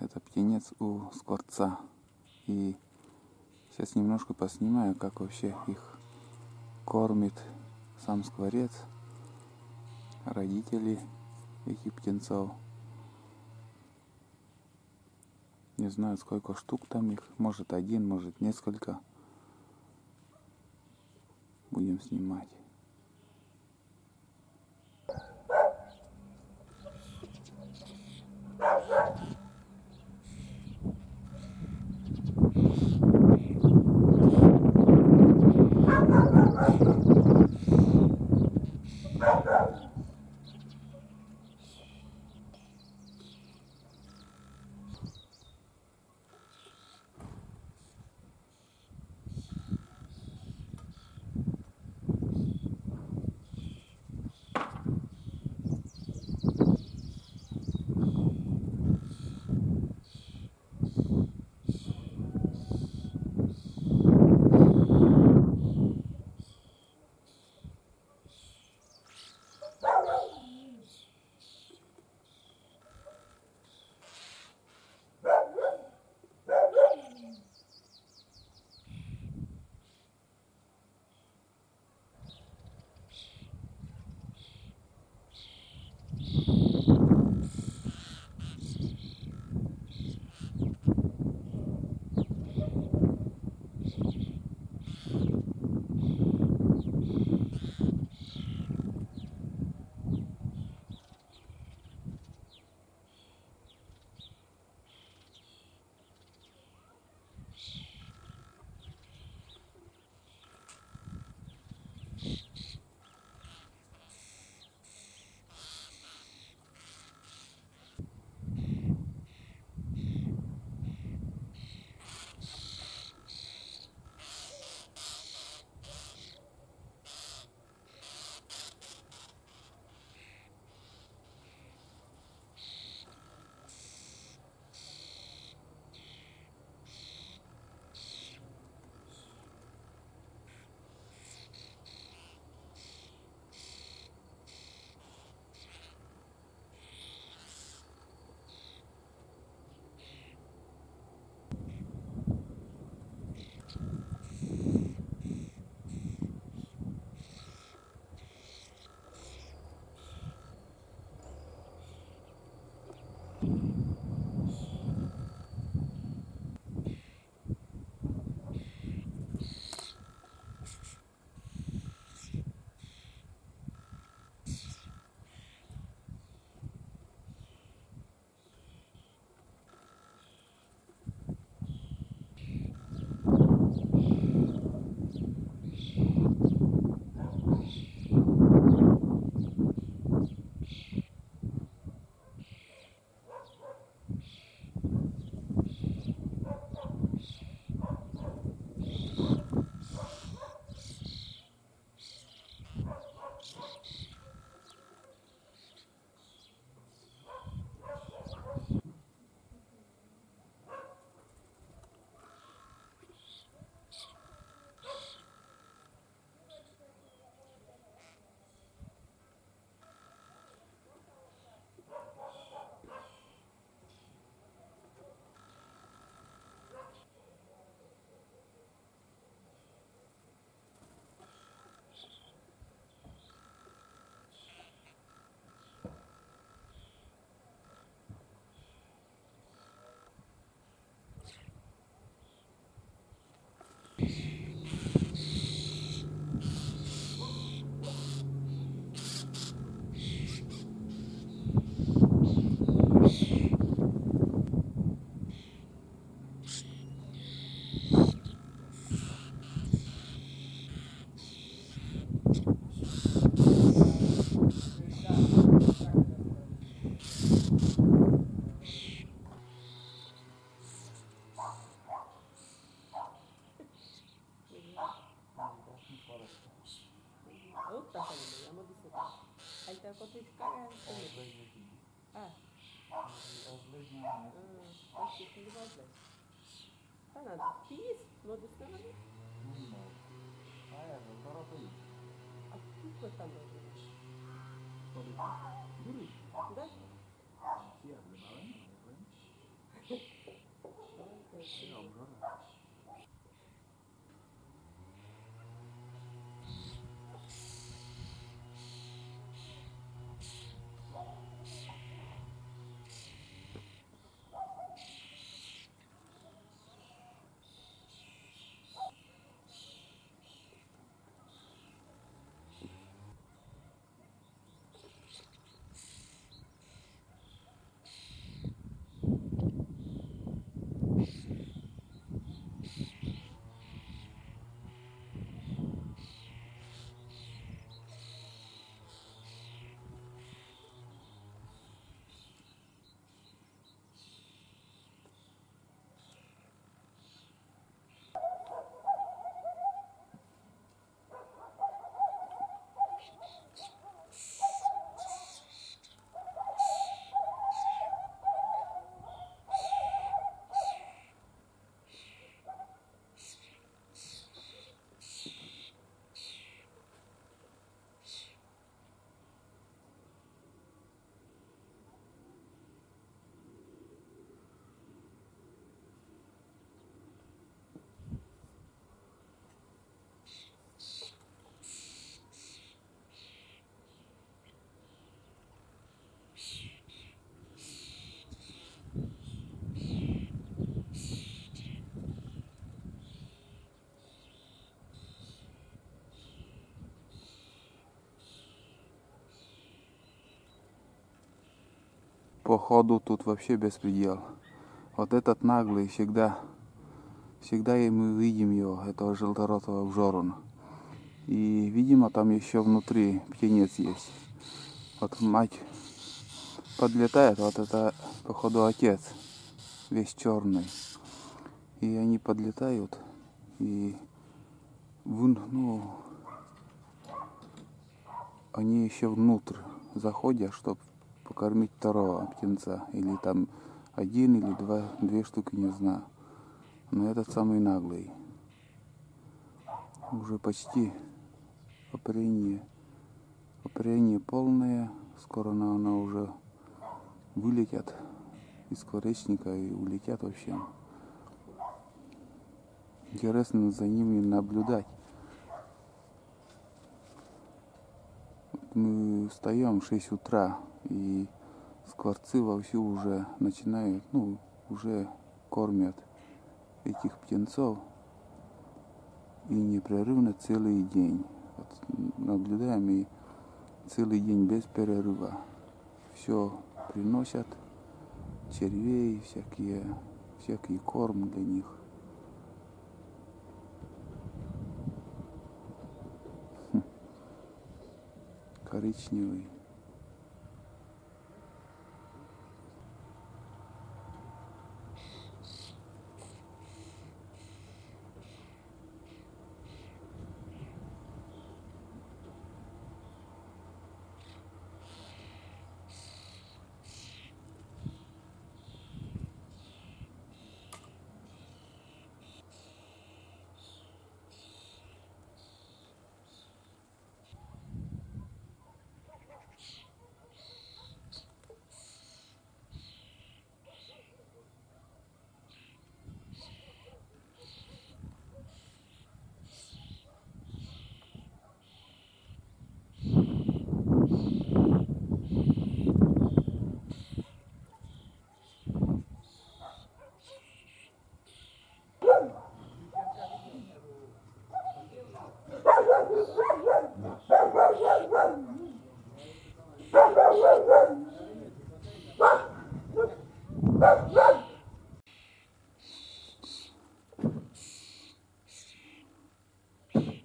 Это птенец у скворца. И сейчас немножко поснимаю, как вообще их кормит сам скворец, родители этих птенцов. Не знаю, сколько штук там их, может один, может несколько. Будем снимать. надо. Есть воду ставили? А сколько там должно? Да? Походу тут вообще беспредел. Вот этот наглый всегда мы видим его, этого желторотого обжорона. И, видимо, там еще внутри птенец есть. Вот мать подлетает, вот это, походу, отец, весь черный. И они подлетают, и они еще внутрь заходят, чтобы покормить второго птенца. Или там один, или две штуки, не знаю. Но этот самый наглый. Уже почти оперение полное. Скоро она уже вылетят из скворечника и улетят вообще. Интересно за ними наблюдать. Мы встаем в 6 утра, и скворцы вовсю уже начинают, уже кормят этих птенцов. И непрерывно целый день. Вот наблюдаем, и целый день без перерыва. Все приносят, червей, всякий корм для них. Коричневый.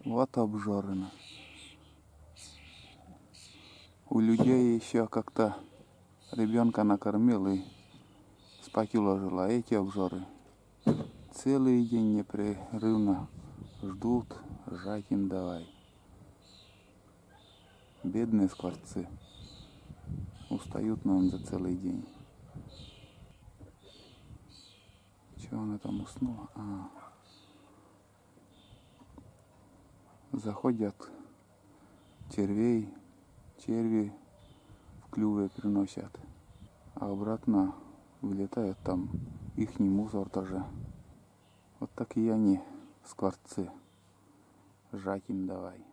Вот обжорено. У людей еще как-то ребенка накормил и спать уложил, а эти обжоры целый день непрерывно ждут, жать им давай. Бедные скворцы устают нам за целый день. Че она там уснула? Заходят червей, черви в клювы приносят, а обратно вылетает там ихний мусор тоже. Вот такие они, скворцы. Жать им давай.